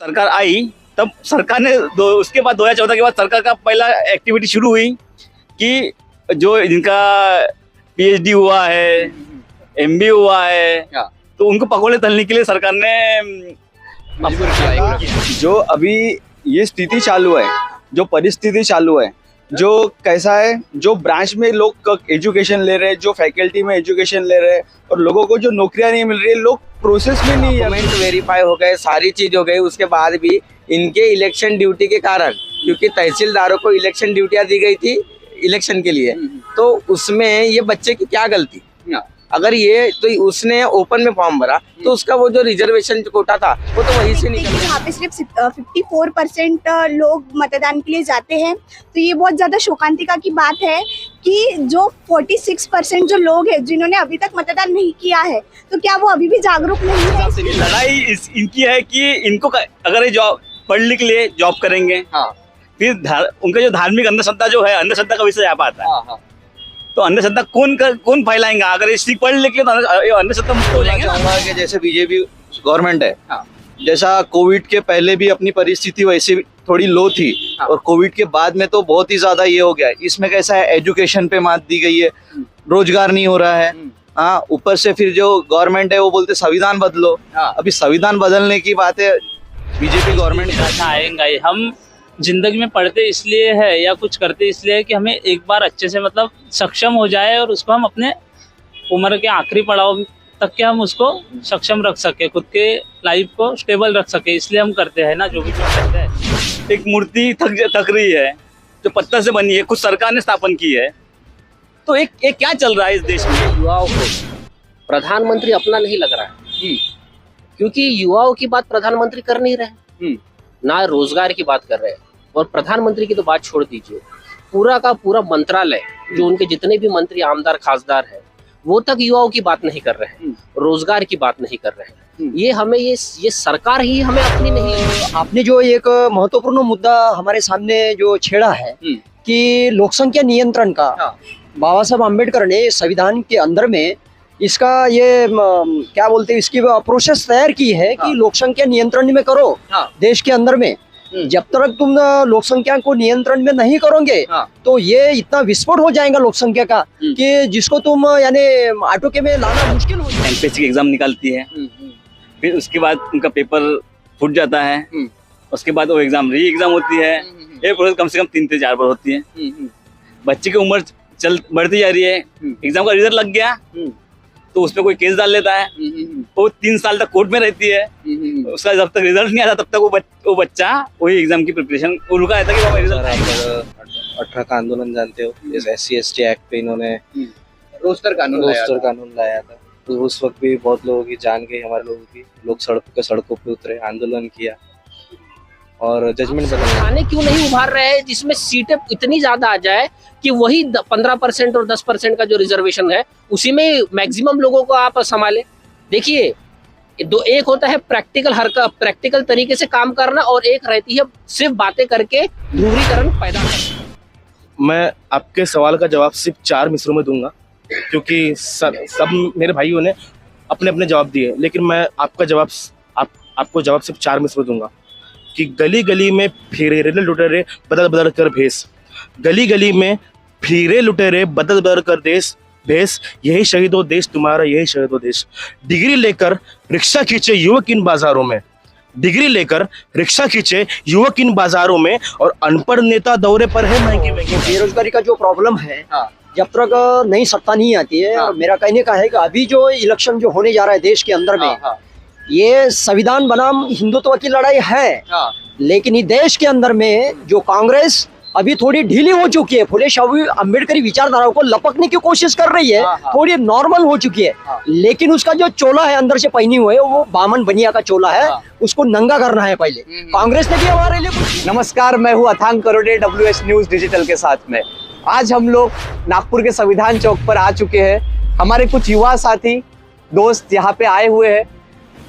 सरकार आई तब सरकार ने उसके बाद 2014 के बाद सरकार का पहला एक्टिविटी शुरू हुई कि जो जिनका पीएचडी हुआ है, एमबीए हुआ है, तो उनको पकौड़े तलने के लिए सरकार ने जो अभी ये स्थिति चालू है, जो परिस्थिति चालू है, जो कैसा है, जो ब्रांच में लोग एजुकेशन ले रहे हैं, जो फैकल्टी में एजुकेशन ले रहे हैं और लोगों को जो नौकरियां नहीं मिल रही है, लोग प्रोसेस में नहीं है। डॉक्यूमेंट वेरीफाई हो गए, सारी चीज हो गई, उसके बाद भी इनके इलेक्शन ड्यूटी के कारण, क्योंकि तहसीलदारों को इलेक्शन ड्यूटियां दी गई थी इलेक्शन के लिए, तो उसमें ये बच्चे की क्या गलती? अगर ये तो उसने ओपन में फॉर्म भरा तो उसका वो जो रिजर्वेशन कोटा था वो तो वहीं से निकल गया। यहाँ पे सिर्फ 54% लोग मतदान के लिए जाते हैं, तो ये बहुत ज्यादा शोकांतिका की बात है कि जो 46% जो लोग हैं जिन्होंने अभी तक मतदान नहीं किया है, तो क्या वो अभी भी जागरूक नहीं है? लड़ाई इनकी है कि इनको अगर ये जॉब पढ़ लिख ले जॉब करेंगे, फिर उनका जो धार्मिक अंधश्रद्धा जो है, अंधश्रद्धा का विषय यहाँ पे आता है, तो अंधश्रद्धा कौन फैलाएंगा? अगर ये सिख पढ़ लिख ले तो अंधश्रद्धा मुक्त हो जाएंगे ना। कि जैसे बीजेपी गवर्नमेंट है, जैसा कोविड के पहले भी अपनी परिस्थिति वैसी थोड़ी लो थी, और कोविड के बाद में तो बहुत ही ज्यादा ये हो गया है। इसमें कैसा है, एजुकेशन पे मात दी गई है, रोजगार नहीं हो रहा है। हाँ, ऊपर से फिर जो गवर्नमेंट है वो बोलते संविधान बदलो। अभी संविधान बदलने की बात है, बीजेपी गवर्नमेंट आएगा ही। हम जिंदगी में पढ़ते इसलिए है या कुछ करते इसलिए है कि हमें एक बार अच्छे से मतलब सक्षम हो जाए और उसको हम अपने उम्र के आखिरी पड़ाव तक के हम उसको सक्षम रख सके, खुद के लाइफ को स्टेबल रख सके, इसलिए हम करते हैं ना जो भी करते हैं। एक मूर्ति थक रही है जो पत्थर से बनी है, खुद सरकार ने स्थापन की है, तो एक क्या चल रहा है इस देश में? युवाओं को प्रधानमंत्री अपना नहीं लग रहा है, क्योंकि युवाओं की बात प्रधानमंत्री कर नहीं रहे, ना रोजगार की बात कर रहे हैं। और प्रधानमंत्री की तो बात छोड़ दीजिए, पूरा का पूरा मंत्रालय जो उनके जितने भी मंत्री आमदार खासदार हैं वो तक युवाओं की बात नहीं कर रहे हैं, रोजगार की बात नहीं कर रहे हैं। ये हमें ये सरकार ही हमें अपनी नहीं लगी। आपने जो एक महत्वपूर्ण मुद्दा हमारे सामने जो छेड़ा है कि लोकसंख्या नियंत्रण का, बाबा साहब आम्बेडकर ने संविधान के अंदर में इसका ये क्या बोलते हैं, इसकी प्रोसेस तैयार की है कि लोकसंख्या नियंत्रण में करो देश के अंदर में। जब तक तुम लोक संख्या को नियंत्रण में नहीं करोगे तो ये इतना विस्फोट हो जाएगा लोक संख्या का कि जिसको तुम यानी ऑटो के में लाना मुश्किल हो जाएगा। एमपीएससी की एग्जाम निकालती है, फिर उसके बाद उनका पेपर फूट जाता है, उसके बाद वो एग्जाम री एग्जाम होती है, ये प्रोसेस कम से कम 3 से 4 बार होती है। बच्चे की उम्र बढ़ती जा रही है, एग्जाम का रिजल्ट लग गया तो उसमें कोई केस डाल लेता है, वो 3 साल तक कोर्ट में रहती है, उसका जब तक रिजल्ट नहीं आता तब तक वो बच्चा वही एग्जाम की प्रिपरेशन रुका रहता है कि रिजल्ट आएगा। 18 का आंदोलन जानते हो, इस SC/ST एक्ट पे इन्होंने रोस्टर कानून लाया था, तो उस वक्त भी बहुत लोगों की जान गई, हमारे लोगों की। लोग सड़कों पे उतरे, आंदोलन किया और जजमेंट थाने क्यों नहीं उभार रहे हैं जिसमें सीटें इतनी ज्यादा आ जाए कि वही 15% और 10% का जो रिजर्वेशन है उसी में मैक्सिमम लोगों को आप संभाले। देखिए, एक होता है प्रैक्टिकल तरीके से काम करना, और एक रहती है सिर्फ बातें करके ध्रुवीकरण पैदा करना। मैं आपके सवाल का जवाब सिर्फ 4 मिसरों में दूंगा, क्योंकि सब मेरे भाइयों ने अपने अपने जवाब दिए, लेकिन मैं आपका जवाब आपको जवाब सिर्फ 4 मिसरों दूंगा कि गली गली में फिरे लुटेरे बदल बदल कर भेस, गली गली में फिरे लुटेरे बदल बदल कर भेस, यही शहीद हो देश तुम्हारा, यही शहीद हो देश। डिग्री लेकर रिक्शा खींचे युवक इन बाजारों में, डिग्री लेकर रिक्शा खींचे युवक इन बाजारों में, और अनपढ़ नेता दौरे पर है महंगी महंगी। बेरोजगारी का जो प्रॉब्लम है, जब तक नई सत्ता नहीं आती है, मेरा कहने का है कि अभी जो इलेक्शन जो होने जा रहा है देश के अंदर में, ये संविधान बनाम हिंदुत्व की लड़ाई है, लेकिन इस देश के अंदर में जो कांग्रेस अभी थोड़ी ढीली हो चुकी है, फुले शाहू अम्बेडकरी विचारधाराओं को लपकने की कोशिश कर रही है, थोड़ी नॉर्मल हो चुकी है, लेकिन उसका जो चोला है अंदर से पहनी हुई है वो बामन बनिया का चोला है, उसको नंगा करना है पहले। कांग्रेस ने भी हमारे लिए कुछ। नमस्कार, मैं हूँ अथांग करोड़े WS न्यूज डिजिटल के साथ में। आज हम लोग नागपुर के संविधान चौक पर आ चुके हैं, हमारे कुछ युवा साथी दोस्त यहाँ पे आए हुए हैं।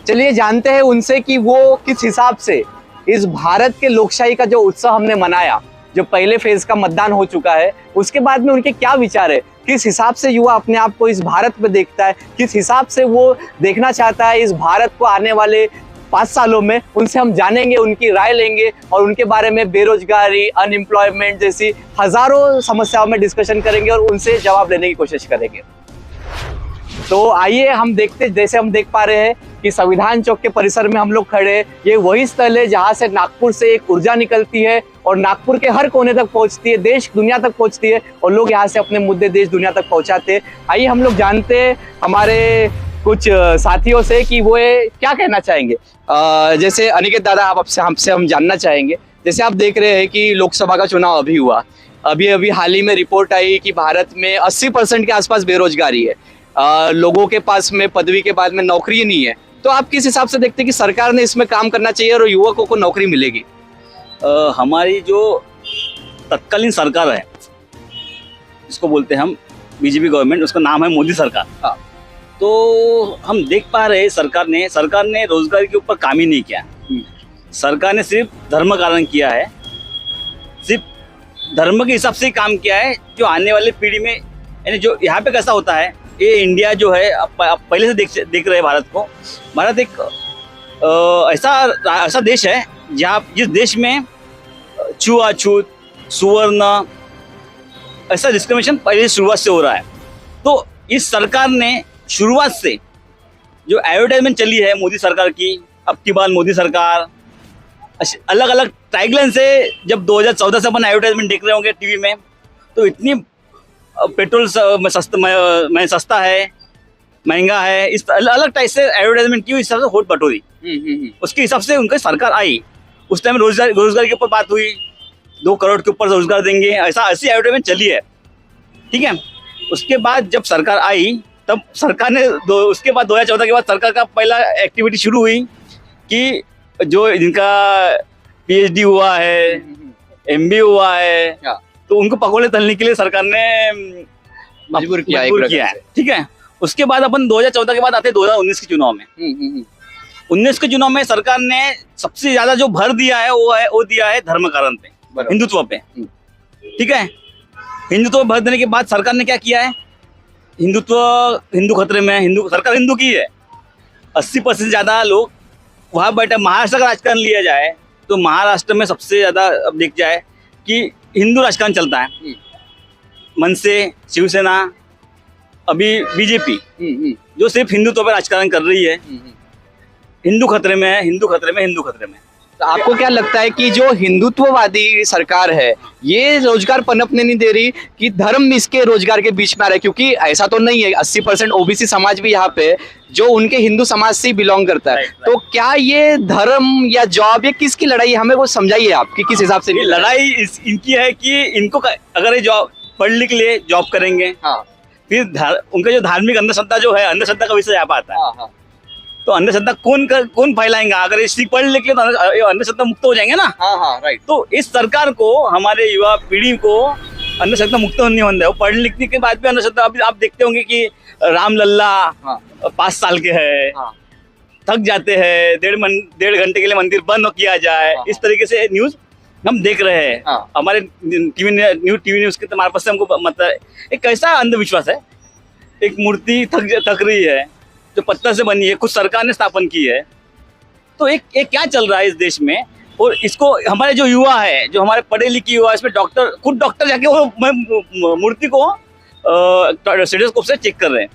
चलिए जानते हैं उनसे कि वो किस हिसाब से इस भारत के लोकशाही का जो उत्सव हमने मनाया, जो पहले फेज का मतदान हो चुका है, उसके बाद में उनके क्या विचार है, किस हिसाब से युवा अपने आप को इस भारत में देखता है, किस हिसाब से वो देखना चाहता है इस भारत को आने वाले 5 सालों में, उनसे हम जानेंगे, उनकी राय लेंगे और उनके बारे में बेरोजगारी, अनएम्प्लॉयमेंट जैसी हजारों समस्याओं में डिस्कशन करेंगे और उनसे जवाब लेने की कोशिश करेंगे। तो आइए हम देखते, जैसे हम देख पा रहे हैं कि संविधान चौक के परिसर में हम लोग खड़े हैं। ये वही स्थल है जहां से नागपुर से एक ऊर्जा निकलती है और नागपुर के हर कोने तक पहुंचती है, देश दुनिया तक पहुंचती है और लोग यहाँ से अपने मुद्दे देश दुनिया तक पहुंचाते हैं। आइए हम लोग जानते हैं हमारे कुछ साथियों से कि वो क्या कहना चाहेंगे। जैसे अनिकेत दादा, आप हमसे हम जानना चाहेंगे, जैसे आप देख रहे हैं कि लोकसभा का चुनाव अभी हुआ, अभी हाल ही में रिपोर्ट आई कि भारत में 80% के आसपास बेरोजगारी है, लोगों के पास में पदवी के बाद में नौकरी नहीं है। तो आप किस हिसाब से देखते हैं कि सरकार ने इसमें काम करना चाहिए और युवकों को नौकरी मिलेगी? हमारी जो तत्कालीन सरकार है, जिसको बोलते हैं हम बीजेपी गवर्नमेंट, उसका नाम है मोदी सरकार। हाँ। तो हम देख पा रहे हैं सरकार ने रोजगार के ऊपर काम ही नहीं किया। सरकार ने सिर्फ धर्म कारण किया है, सिर्फ धर्म के हिसाब से ही काम किया है। जो आने वाली पीढ़ी में, यानी जो यहाँ पे कैसा होता है, ये इंडिया जो है आप पहले से देख रहे हैं भारत को। भारत एक ऐसा देश है जिस देश में छुआछूत, सुवर्ण, ऐसा डिस्क्रिमिनेशन पहले शुरुआत से हो रहा है। तो इस सरकार ने शुरुआत से जो एडवर्टाइजमेंट चली है मोदी सरकार की, अब की बार मोदी सरकार, अलग अलग टैगलाइन से, जब 2014 से अपन एडवर्टाइजमेंट देख रहे होंगे टीवी में, तो इतनी पेट्रोल सस्ता है, महंगा है, इस अलग टाइप से एडवर्टाइजमेंट की, इस हिसाब से वोट बटोरी। उसके हिसाब से उनकी सरकार आई। उस टाइम रोजगार के ऊपर बात हुई, 2 करोड़ के ऊपर रोजगार देंगे, ऐसी एडवर्टाइजमेंट चली है, ठीक है। उसके बाद जब सरकार आई, तब सरकार ने उसके बाद 2014 के बाद सरकार का पहला एक्टिविटी शुरू हुई कि जो जिनका PhD हुआ है, MBA हुआ है, तो उनको पकोड़े तलने के लिए सरकार ने मजबूर किया है, ठीक है। उसके बाद अपन 2014 के बाद आते 2019 के चुनाव में। 19 के चुनाव में सरकार ने सबसे ज्यादा जो भर दिया है वो दिया है धर्म कारण पे, हिंदुत्व पे, ठीक है। हिंदुत्व भर देने के बाद सरकार ने क्या किया है, हिंदू खतरे में, सरकार हिंदू की है। 80% ज्यादा लोग वहां बैठे। महाराष्ट्र का राजकारण लिया जाए तो महाराष्ट्र में सबसे ज्यादा अब देख जाए कि हिंदू राजकारण चलता है। मनसे, शिवसेना, अभी बीजेपी जो सिर्फ हिंदुत्व पर राजकारण कर रही है। हिंदू खतरे में है, हिंदू खतरे में, हिंदू खतरे में। तो आपको क्या लगता है कि जो हिंदुत्ववादी सरकार है ये रोजगार पनपने नहीं दे रही कि धर्म इसके रोजगार के बीच में आ रहा है? क्योंकि ऐसा तो नहीं है, 80% ओबीसी समाज भी यहाँ पे जो उनके हिंदू समाज से बिलोंग करता है। तो क्या ये धर्म या जॉब, ये किसकी लड़ाई है? हमें वो समझाइए आप कि किस हिसाब से लड़ाई इनकी है कि इनको अगर ये जॉब पढ़ लिख ले, जॉब करेंगे, फिर उनका जो धार्मिक अंधश्रद्धा जो है, अंधश्रद्धा का विषय यहाँ पे आता है। तो अंधश्रद्धा कौन फैलाएंगा? अगर ये पढ़ लिख ले तो अंधश्रद्धा मुक्त हो जाएंगे ना। राइट। तो इस सरकार को, हमारे युवा पीढ़ी को अंधश्रद्धा मुक्त नहीं होना है। वो पढ़ लिखने के बाद भी अंधश्रद्धा, अभी आप देखते होंगे कि राम लल्ला 5 साल के है, थक जाते हैं, 1.5 घंटे के लिए मंदिर बंद किया जाए, इस तरीके से न्यूज हम देख रहे हैं। हमारे टीवी न्यूज के मार्फत से हमको मतलब एक कैसा अंधविश्वास है। एक मूर्ति थक रही है जो पत्थर से बनी है, खुद सरकार ने स्थापन की है। तो एक क्या चल रहा है इस देश में? और इसको हमारे जो युवा है, जो हमारे पढ़े लिखे युवा, इसमें खुद डॉक्टर जाके वो मूर्ति को स्टेथोस्कोप से चेक कर रहे हैं।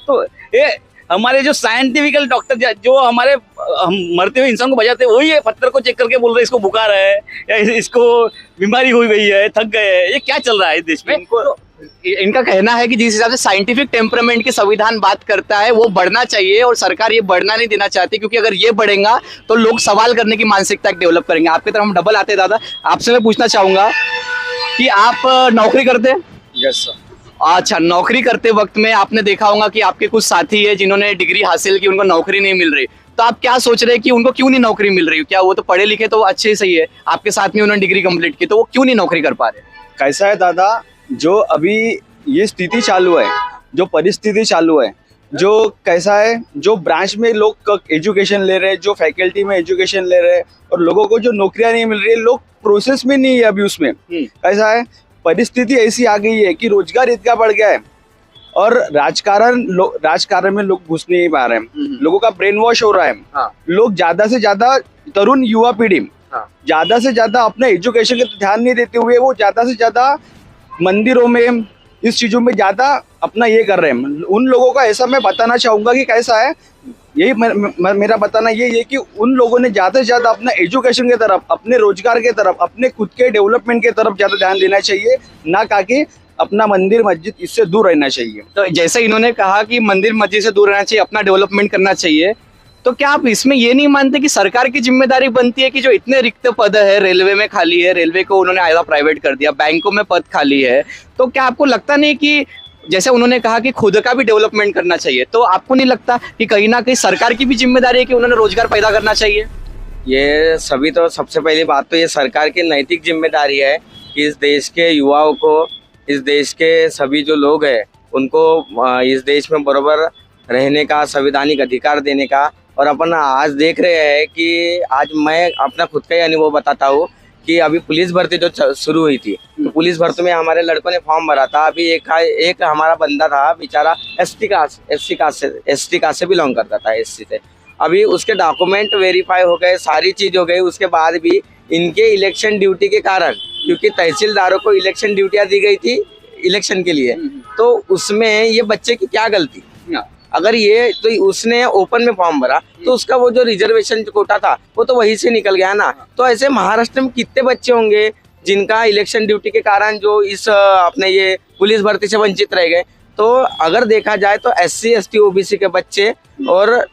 तो ये हमारे जो साइंटिफिकल डॉक्टर जो हमारे मरते हुए इंसान को बजाते हैं, वही है पत्थर को चेक करके बोल रहे हैं इसको बुखार है या इसको बीमारी हो गई है, थक गए है। ये क्या चल रहा है इस देश में? इनका कहना है कि जिस हिसाब से साइंटिफिक टेम्परामेंट की संविधान बात करता है वो बढ़ना चाहिए और सरकार ये बढ़ना नहीं देना चाहती, क्योंकि अगर ये बढ़ेगा तो लोग सवाल करने की मानसिकता डेवलप करेंगे। आपकी तरफ हम डबल आते हैं दादा, आपसे मैं पूछना चाहूंगा कि आप नौकरी करते हैं? Yes sir. अच्छा, नौकरी करते वक्त में आपने देखा होगा कि आपके कुछ साथी है जिन्होंने डिग्री हासिल की, उनको नौकरी नहीं मिल रही। तो आप क्या सोच रहे हैं कि उनको क्यों नहीं नौकरी मिल रही? क्या वो तो पढ़े लिखे तो अच्छे सही है, आपके साथ में उन्होंने डिग्री कंप्लीट की, तो वो क्यों नहीं नौकरी कर पा रहे? कैसा है दादा, जो अभी ये स्थिति चालू है, जो परिस्थिति चालू है, जो कैसा है, जो ब्रांच में लोग एजुकेशन ले रहे हैं, जो फैकल्टी में एजुकेशन ले रहे हैं और लोगों को जो नौकरियां नहीं मिल रही है, लोग प्रोसेस में नहीं है अभी उसमें। कैसा है, परिस्थिति ऐसी आ गई है कि रोजगार इतना बढ़ गया है और राजकारण में लोग घुस नहीं पा रहे हैं, लोगों का ब्रेन वॉश हो रहा है। हाँ। लोग ज्यादा से ज्यादा तरुण युवा पीढ़ी हाँ। ज्यादा से ज्यादा अपने एजुकेशन के ध्यान नहीं देते हुए वो ज्यादा से ज्यादा मंदिरों में इस चीजों में ज्यादा अपना ये कर रहे हैं। उन लोगों का ऐसा मैं बताना चाहूंगा कि कैसा है, यही मेरा बताना ये है कि उन लोगों ने ज्यादा से ज्यादा अपना एजुकेशन की तरफ, अपने रोजगार की तरफ, अपने खुद के डेवलपमेंट की तरफ ज्यादा ध्यान देना चाहिए, ना कि अपना मंदिर मस्जिद इससे दूर रहना चाहिए। तो जैसे इन्होंने कहा कि मंदिर मस्जिद से दूर रहना चाहिए, अपना डेवलपमेंट करना चाहिए, तो क्या आप इसमें ये नहीं मानते कि सरकार की जिम्मेदारी बनती है कि जो इतने रिक्त पद है, रेलवे में खाली है, रेलवे को उन्होंने आधा प्राइवेट कर दिया, बैंकों में पद खाली है, तो क्या आपको लगता नहीं कि जैसे उन्होंने कहा कि खुद का भी डेवलपमेंट करना चाहिए, तो आपको नहीं लगता कि कहीं ना कहीं सरकार की भी जिम्मेदारी है कि उन्होंने रोजगार पैदा करना चाहिए? ये सभी तो सबसे पहली बात तो ये सरकार की नैतिक जिम्मेदारी है कि इस देश के युवाओं को, इस देश के सभी जो लोग हैं उनको इस देश में बराबर रहने का संवैधानिक अधिकार देने का। और अपन आज देख रहे हैं कि आज मैं अपना खुद का ही अनुभव बताता हूँ कि अभी पुलिस भर्ती जो शुरू हुई थी, तो पुलिस भर्ती में हमारे लड़कों ने फॉर्म भरा था। अभी एक हमारा बंदा था बेचारा एसटी कास्ट से बिलोंग करता था, एससी से। अभी उसके डॉक्यूमेंट वेरीफाई हो गए, सारी चीज हो गई, उसके बाद भी इनके इलेक्शन ड्यूटी के कारण, क्योंकि तहसीलदारों को इलेक्शन ड्यूटियां दी गई थी इलेक्शन के लिए, तो उसमें ये बच्चे की क्या गलती? अगर ये तो उसने ओपन में फॉर्म भरा तो उसका वो जो रिजर्वेशन कोटा था वो तो वहीं से निकल गया ना। तो ऐसे महाराष्ट्र में कितने बच्चे होंगे जिनका इलेक्शन ड्यूटी के कारण जो इस अपने ये पुलिस भर्ती से वंचित रह गए। तो अगर देखा जाए तो SC ST OBC के बच्चे, और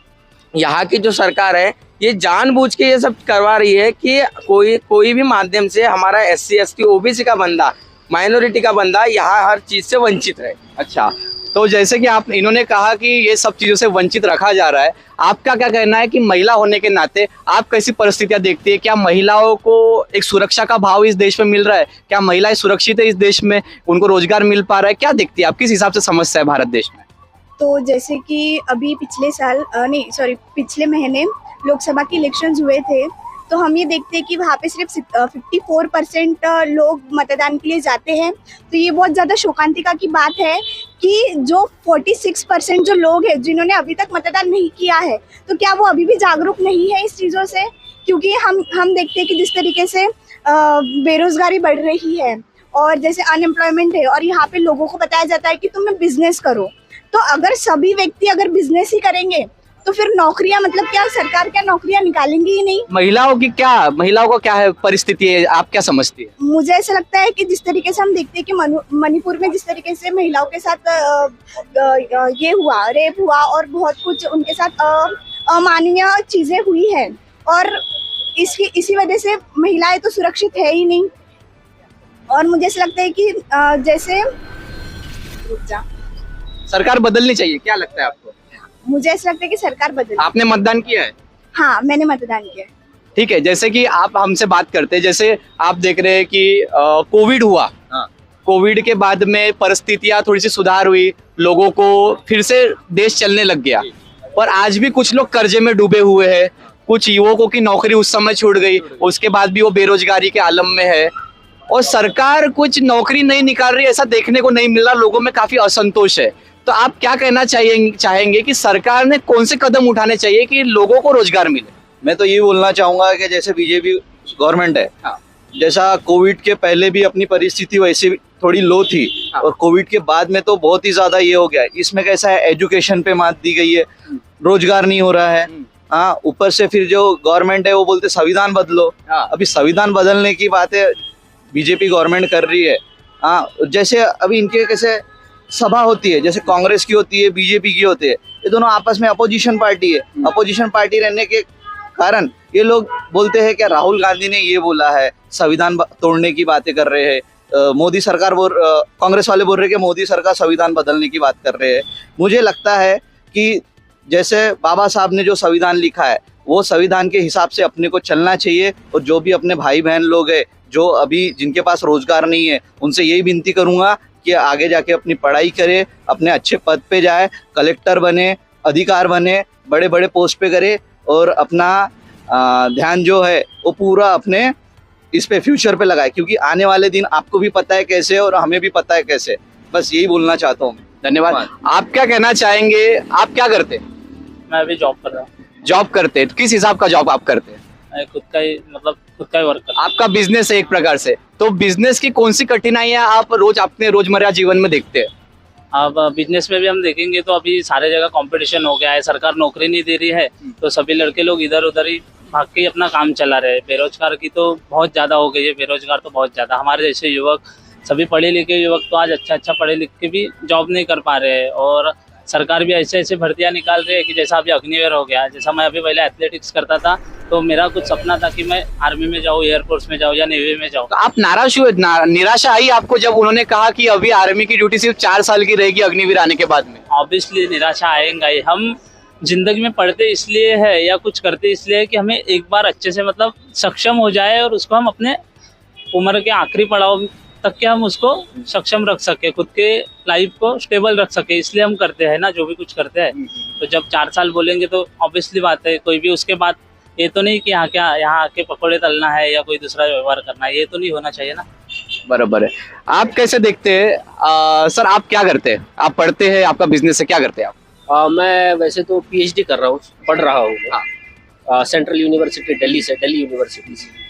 यहाँ की जो सरकार है ये जानबूझ के ये सब करवा रही है कि कोई भी माध्यम से हमारा SC ST OBC का बंदा, माइनॉरिटी का बंदा यहाँ हर चीज से वंचित रहे। अच्छा, तो जैसे कि आप इन्होंने कहा कि ये सब चीजों से वंचित रखा जा रहा है, आपका क्या कहना है कि महिला होने के नाते आप कैसी परिस्थितियां देखती है? क्या महिलाओं को एक सुरक्षा का भाव इस देश में मिल रहा है? क्या महिलाएं सुरक्षित है इस देश में? उनको रोजगार मिल पा रहा है? क्या देखती है आप, किस हिसाब से समस्या है भारत देश में? तो जैसे कि अभी पिछले महीने लोकसभा के इलेक्शंस हुए थे, तो हम ये देखते हैं कि वहाँ पे सिर्फ 54% लोग मतदान के लिए जाते हैं। तो ये बहुत ज़्यादा शोकांतिका की बात है कि जो 46% जो लोग हैं जिन्होंने अभी तक मतदान नहीं किया है, तो क्या वो अभी भी जागरूक नहीं है इस चीज़ों से? क्योंकि हम देखते हैं कि जिस तरीके से बेरोजगारी बढ़ रही है और जैसे अनएम्प्लॉयमेंट है, और यहाँ पे लोगों को बताया जाता है कि तुम बिजनेस करो। तो अगर सभी व्यक्ति अगर बिजनेस ही करेंगे तो फिर नौकरियां, मतलब क्या सरकार क्या नौकरियां निकालेंगी ही नहीं? महिलाओं को क्या है परिस्थिति है, आप क्या समझती है? मुझे ऐसा लगता है कि जिस तरीके से हम देखते हैं कि मणिपुर में जिस तरीके से महिलाओं के साथ ये हुआ, रेप हुआ और बहुत कुछ उनके साथ अमानवीय चीजें हुई है, और इसी वजह से महिलाएं तो सुरक्षित है ही नहीं। और मुझे ऐसा लगता है कि जैसे सरकार बदलनी चाहिए, क्या लगता है आपको? मुझे ऐसा लगता है कि सरकार बदले। आपने मतदान किया है? हाँ, मैंने मतदान किया है। ठीक है, जैसे कि आप हमसे बात करते हैं, जैसे आप देख रहे हैं कि कोविड हुआ, कोविड के बाद में परिस्थितियां थोड़ी सी सुधार हुई, लोगों को फिर से देश चलने लग गया, पर आज भी कुछ लोग कर्जे में डूबे हुए हैं, कुछ युवकों की नौकरी उस समय छूट गई, उसके बाद भी वो बेरोजगारी के आलम में है, और सरकार कुछ नौकरी नहीं निकाल रही, ऐसा देखने को नहीं मिल रहा, लोगों में काफी असंतोष है। तो आप क्या कहना चाहेंगे कि सरकार ने कौन से कदम उठाने चाहिए कि लोगों को रोजगार मिले? मैं तो ये बोलना चाहूंगा कि जैसे बीजेपी गवर्नमेंट है, जैसा कोविड के पहले भी अपनी परिस्थिति वैसे थोड़ी लो थी, और कोविड के बाद में तो बहुत ही ज्यादा ये हो गया है। इसमें कैसा है, एजुकेशन पे मात दी गई है, रोजगार नहीं हो रहा है। हाँ, ऊपर से फिर जो गवर्नमेंट है वो बोलते संविधान बदलो। अभी संविधान बदलने की बातें बीजेपी गवर्नमेंट कर रही है। हाँ, जैसे अभी इनके कैसे सभा होती है, जैसे कांग्रेस की होती है, बीजेपी की होती है, ये दोनों आपस में अपोजिशन पार्टी है। अपोजिशन पार्टी रहने के कारण ये लोग बोलते हैं कि राहुल गांधी ने ये बोला है, संविधान तोड़ने की बातें कर रहे हैं। मोदी सरकार कांग्रेस वाले बोल रहे हैं कि मोदी सरकार संविधान बदलने की बात कर रहे हैं। मुझे लगता है कि जैसे बाबा साहब ने जो संविधान लिखा है वो संविधान के हिसाब से अपने को चलना चाहिए, और जो भी अपने भाई बहन लोग हैं जो अभी जिनके पास रोजगार नहीं है, उनसे यही विनती करूंगा कि आगे जाके अपनी पढ़ाई करे, अपने अच्छे पद पे जाए, कलेक्टर बने, अधिकार बने, बड़े बड़े पोस्ट पे करे, और अपना ध्यान जो है वो पूरा अपने इस पे फ्यूचर पे लगाए, क्योंकि आने वाले दिन आपको भी पता है कैसे और हमें भी पता है कैसे। बस यही बोलना चाहता हूँ। धन्यवाद। आप क्या कहना चाहेंगे, आप क्या करते हैं? मैं अभी जॉब कर रहा हूँ। जॉब करते हैं, तो किस हिसाब का जॉब आप करते हैं? मैं खुद का ही मतलब खुद का ही वर्क कर रहा हूँ। आपका बिजनेस है एक प्रकार से, तो बिजनेस की कौन सी कठिनाइयां आप रोज अपने रोजमर्रा जीवन में देखते हैं? अब बिजनेस में भी हम देखेंगे तो अभी सारे जगह कंपटीशन हो गया है, सरकार नौकरी नहीं दे रही है, तो सभी लड़के लोग इधर उधर ही भाग के अपना काम चला रहे हैं। बेरोजगार की तो बहुत ज़्यादा हो गई है, बेरोजगार तो बहुत ज़्यादा। हमारे जैसे युवक, सभी पढ़े लिखे युवक तो आज अच्छा पढ़े लिख के भी जॉब नहीं कर पा रहे हैं, और सरकार भी ऐसे ऐसे भर्तियां निकाल रही है कि जैसा अभी अग्निवीर हो गया। जैसा मैं अभी पहले एथलेटिक्स करता था, तो मेरा कुछ सपना था कि मैं आर्मी में जाऊँ, एयरफोर्स में जाऊँ या नेवी में जाऊँ। तो आप नाराज हुए, निराशा आई आपको जब उन्होंने कहा कि अभी आर्मी की ड्यूटी सिर्फ 4 साल की रहेगी अग्निवीर आने के बाद में? ऑब्वियसली निराशा आएगा ही। हम जिंदगी में पढ़ते इसलिए है या कुछ करते इसलिए है कि हमें एक बार अच्छे से मतलब सक्षम हो जाए और उसको हम अपने उम्र के आखिरी पड़ाव तक के हम उसको सक्षम रख सके, खुद के लाइफ को स्टेबल रख सके, इसलिए हम करते हैं ना जो भी कुछ करते हैं। तो जब 4 साल बोलेंगे तो ऑब्वियसली बात है, कोई भी उसके बाद ये तो नहीं कि यहाँ आके पकौड़े तलना है या कोई दूसरा व्यवहार करना है, ये तो नहीं होना चाहिए ना। बराबर है। आप कैसे देखते हैं सर, आप क्या करते हैं? आप पढ़ते हैं, आपका बिजनेस है, क्या करते हैं आप? मैं वैसे तो पीएचडी कर रहा हूँ, पढ़ रहा हूँ सेंट्रल यूनिवर्सिटी दिल्ली यूनिवर्सिटी से।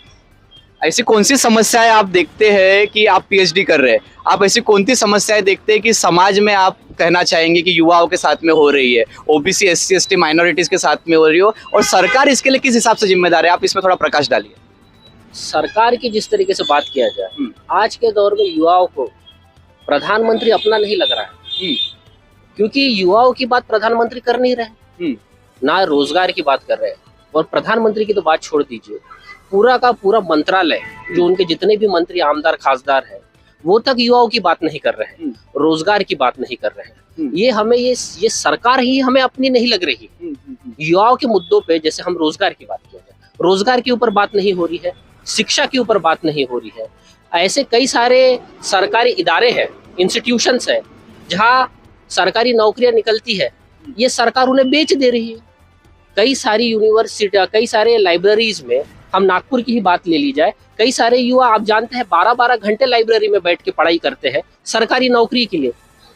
ऐसी कौन सी समस्याएं आप देखते हैं कि आप पीएचडी कर रहे हैं? आप ऐसी कौन सी समस्याएं देखते हैं कि समाज में आप कहना चाहेंगे कि युवाओं के साथ में हो रही है, ओबीसी एससी एसटी माइनॉरिटीज के साथ में हो रही हो, और सरकार इसके लिए किस हिसाब से जिम्मेदार है? आप इसमें थोड़ा प्रकाश डालिए। सरकार की जिस तरीके से बात किया जाए, आज के दौर में युवाओं को प्रधानमंत्री अपना नहीं लग रहा है, क्योंकि युवाओं की बात प्रधानमंत्री कर नहीं रहे, ना रोजगार की बात कर रहे हैं। और प्रधानमंत्री की तो बात छोड़ दीजिए, पूरा का पूरा मंत्रालय, जो उनके जितने भी मंत्री आमदार खासदार हैं, वो तक युवाओं की बात नहीं कर रहे हैं, रोजगार की बात नहीं कर रहे हैं। ये हमें ये सरकार ही हमें अपनी नहीं लग रही। युवाओं के मुद्दों पे, जैसे हम रोजगार की बात किया जाए, रोजगार के ऊपर बात नहीं हो रही है, शिक्षा के ऊपर बात नहीं हो रही है। ऐसे कई सारे सरकारी इदारे हैं, इंस्टीट्यूशंस है, जहाँ सरकारी नौकरियां निकलती है, ये सरकार उन्हें बेच दे रही है। कई सारी यूनिवर्सिटी, कई सारे लाइब्रेरीज में, हम नागपुर की ही बात ले ली जाए, कई सारे युवा आप जानते हैं 12-12 घंटे लाइब्रेरी में बैठ के पढ़ाई करते हैं सरकारी नौकरी के लिए।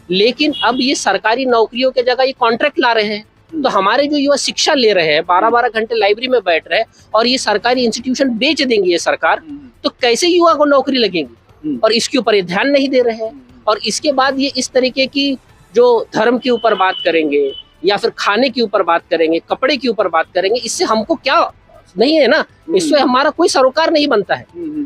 लेकिन अब ये सरकारी नौकरियों के जगह ये कॉन्ट्रैक्ट ला रहे हैं, तो हमारे जो युवा शिक्षा ले रहे हैं, 12-12 घंटे लाइब्रेरी में बैठ रहे हैं, और ये सरकारी इंस्टीट्यूशन बेच देंगे ये सरकार, तो कैसे युवा को नौकरी लगेगी? और इसके ऊपर ये ध्यान नहीं दे रहे हैं। और इसके बाद ये इस तरीके की जो धर्म के ऊपर बात करेंगे, या फिर खाने के ऊपर बात करेंगे, कपड़े के ऊपर बात करेंगे, इससे हमको क्या नहीं है ना, इससे हमारा कोई सरोकार नहीं बनता है।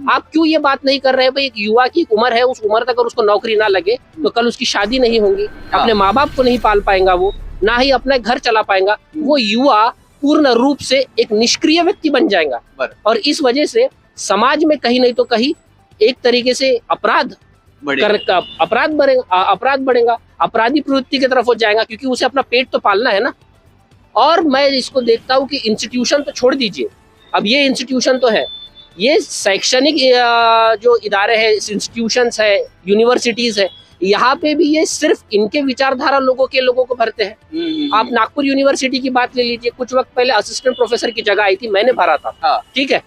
आप क्यों ये बात नहीं कर रहे हैं? भाई, एक युवा की एक उम्र है, उस उम्र तक अगर उसको नौकरी ना लगे तो कल उसकी शादी नहीं होगी, अपने माँ बाप को नहीं पाल पाएगा, वो ना ही अपना घर चला पाएगा। वो युवा पूर्ण रूप से एक निष्क्रिय व्यक्ति बन जाएगा, और इस वजह से समाज में कहीं नहीं तो कहीं एक तरीके से अपराध बढ़ेगा, अपराधी प्रवृत्ति की तरफ हो जाएगा, क्योंकि उसे अपना पेट तो पालना है ना। और मैं इसको देखता हूँ कि इंस्टीट्यूशन तो छोड़ दीजिए, अब ये इंस्टीट्यूशन तो है, ये शैक्षणिक जो इदारे हैं, इंस्टीट्यूशंस है, यूनिवर्सिटीज है, यहाँ पे भी ये सिर्फ इनके विचारधारा लोगों को भरते हैं। आप नागपुर यूनिवर्सिटी की बात ले लीजिए, कुछ वक्त पहले असिस्टेंट प्रोफेसर की जगह आई थी, मैंने भरा था, ठीक है।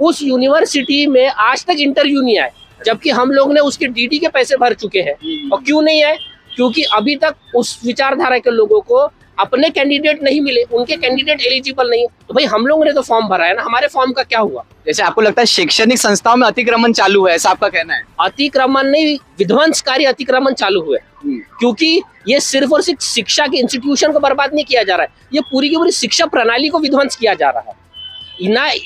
उस यूनिवर्सिटी में आज तक इंटरव्यू नहीं आए, जबकि हम लोग ने उसके डीडी के पैसे भर चुके हैं। और क्यों नहीं आए? क्योंकि अभी तक उस विचारधारा के लोगों को अपने कैंडिडेट नहीं मिले, उनके कैंडिडेट एलिजिबल नहीं। तो भाई, हम लोगों ने तो फॉर्म भरा है ना, हमारे फॉर्म का क्या हुआ? जैसे आपको लगता है शैक्षणिक संस्थाओं में अतिक्रमण चालू है, ऐसा आपका कहना है? अतिक्रमण नहीं, विध्वंसकारी अतिक्रमण चालू हुए, क्योंकि ये सिर्फ और सिर्फ शिक्षा के इंस्टीट्यूशन को बर्बाद नहीं किया जा रहा है, ये पूरी की पूरी शिक्षा प्रणाली को विध्वंस किया जा रहा है।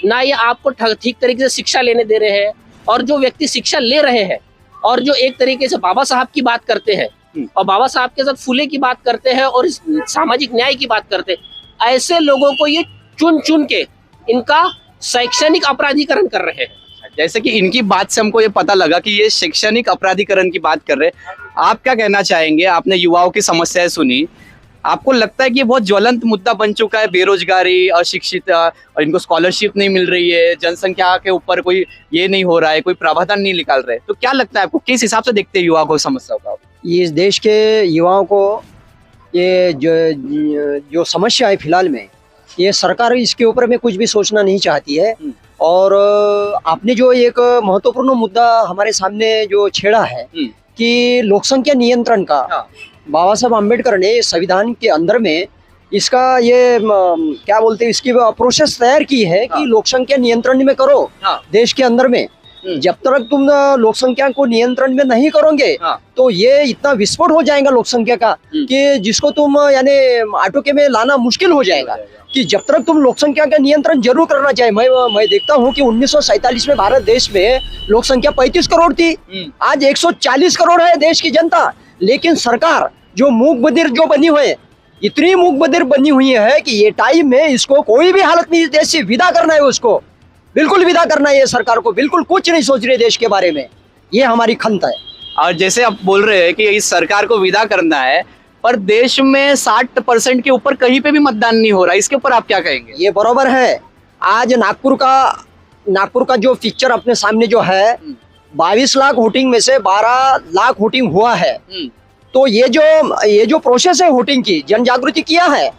ना ये आपको ठीक तरीके से शिक्षा लेने दे रहे हैं, और जो व्यक्ति शिक्षा ले रहे हैं और जो एक तरीके से बाबा साहब की बात करते हैं, और बाबा साहब के साथ फुले की बात करते हैं, और सामाजिक न्याय की बात करते हैं, ऐसे लोगों को ये चुन चुन के इनका शैक्षणिक अपराधीकरण कर रहे हैं। जैसे कि इनकी बात से हमको ये पता लगा कि ये शैक्षणिक अपराधीकरण की बात कर रहे हैं। आप क्या कहना चाहेंगे? आपने युवाओं की समस्याएं सुनी, आपको लगता है कि ये बहुत ज्वलंत मुद्दा बन चुका है, बेरोजगारी, अशिक्षित, और इनको स्कॉलरशिप नहीं मिल रही है, जनसंख्या के ऊपर कोई ये नहीं हो रहा है, कोई प्रावधान नहीं निकाल रहे, तो क्या लगता है आपको, किस हिसाब से देखते हैं युवाओं को समस्या का? इस देश के युवाओं को ये जो समस्या है फिलहाल में, ये सरकार इसके ऊपर में कुछ भी सोचना नहीं चाहती है। और आपने जो एक महत्वपूर्ण मुद्दा हमारे सामने जो छेड़ा है कि लोकसंख्या नियंत्रण का, बाबा साहब अम्बेडकर ने संविधान के अंदर में इसका ये क्या बोलते हैं, इसकी प्रोसेस तैयार की है कि लोक संख्या नियंत्रण में करो देश के अंदर में। जब तक तुम लोक संख्या को नियंत्रण में नहीं करोगे तो ये इतना विस्फोट हो जाएगा लोक संख्या का कि जिसको तुम यानी आटोके में लाना मुश्किल हो जाएगा। कि जब तक तुम लोक संख्या का नियंत्रण जरूर करना चाहिए। मैं देखता हूँ कि 1947 में भारत देश में लोक संख्या 35 करोड़ थी, आज 140 करोड़ है देश की जनता। लेकिन सरकार जो मूक बधिर जो बनी हुई है, इतनी मूक बधिर बनी हुई है कि ये टाइम में इसको कोई भी हालत में इस देश से विदा करना है, उसको बिल्कुल विदा करना है। ये सरकार को बिल्कुल कुछ नहीं सोच रही देश के बारे में, ये हमारी खंत है। और जैसे आप बोल रहे हैं कि इस सरकार को विदा करना है, पर देश में 60% के ऊपर कहीं पे भी मतदान नहीं हो रहा, इसके ऊपर आप क्या कहेंगे? ये बरोबर है। आज नागपुर का जो पिक्चर अपने सामने जो है, 22 लाख वोटिंग में से 12 लाख वोटिंग हुआ है। तो ये जो प्रोसेस है वोटिंग की, जन जागृति किया है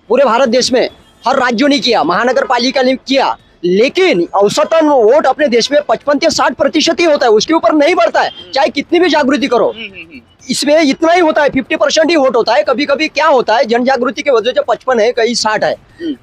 पूरे भारत देश में, हर राज्यों ने किया, महानगर पालिका ने किया। लेकिन औसतन वोट अपने देश में 55 से 60% ही होता है, उसके ऊपर नहीं बढ़ता है, चाहे कितनी भी जागृति करो। इसमें इतना ही होता है, 50% ही वोट होता है। कभी कभी क्या होता है, जन जागृति की वजह से 55 है, कहीं 60 है,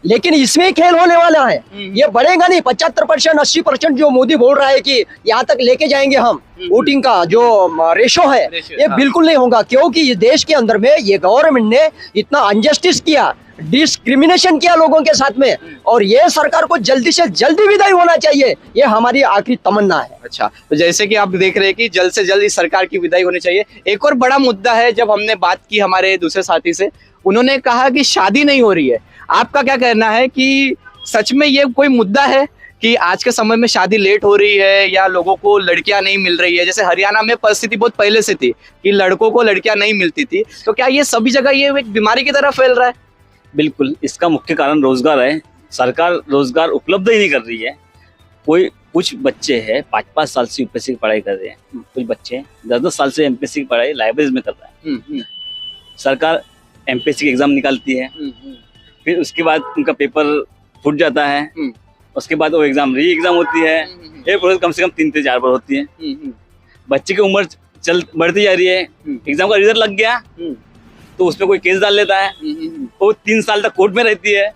लेकिन इसमें खेल होने वाला है। ये बढ़ेगा नहीं। 75%, 80% जो मोदी बोल रहा है कि यहाँ तक लेके जाएंगे हम वोटिंग का जो रेशो है, ये बिल्कुल नहीं होगा। क्योंकि इस देश के अंदर में ये गवर्नमेंट ने इतना अनजस्टिस किया, डिस्क्रिमिनेशन किया लोगों के साथ में, और ये सरकार को जल्दी से जल्दी विदाई होना चाहिए, ये हमारी आखिरी तमन्ना है। अच्छा, तो जैसे कि आप देख रहे हैं कि जल्द से जल्द इस सरकार की विदाई होनी चाहिए। एक और बड़ा मुद्दा है, जब हमने बात की हमारे दूसरे साथी से, उन्होंने कहा कि शादी नहीं हो रही है। आपका क्या कहना है कि सच में ये कोई मुद्दा है कि आज के समय में शादी लेट हो रही है, या लोगों को लड़कियां नहीं मिल रही है? जैसे हरियाणा में परिस्थिति बहुत पहले से थी कि लड़कों को लड़कियां नहीं मिलती थी, तो क्या ये सभी जगह ये एक बीमारी की तरह फैल रहा है? बिल्कुल, इसका मुख्य कारण रोजगार है। सरकार रोजगार उपलब्ध ही नहीं कर रही है। कुछ बच्चे हैं 5-5 साल से यूपीएससी की पढ़ाई कर रहे हैं, कुछ बच्चे 10-10 साल से एमपीएससी की पढ़ाई लाइब्रेरीज में कर रहे हैं। सरकार एमपीएससी की एग्जाम निकालती है, फिर उसके बाद उनका पेपर फूट जाता है, उसके बाद वो एग्जाम री एग्जाम होती है। ये प्रोसेस कम से कम 3 से 4 बार होती है। बच्चे की उम्र बढ़ती जा रही है, एग्जाम का रिजल्ट लग गया तो उसमें कोई केस डाल लेता है, वो 3 साल तक कोर्ट में रहती है।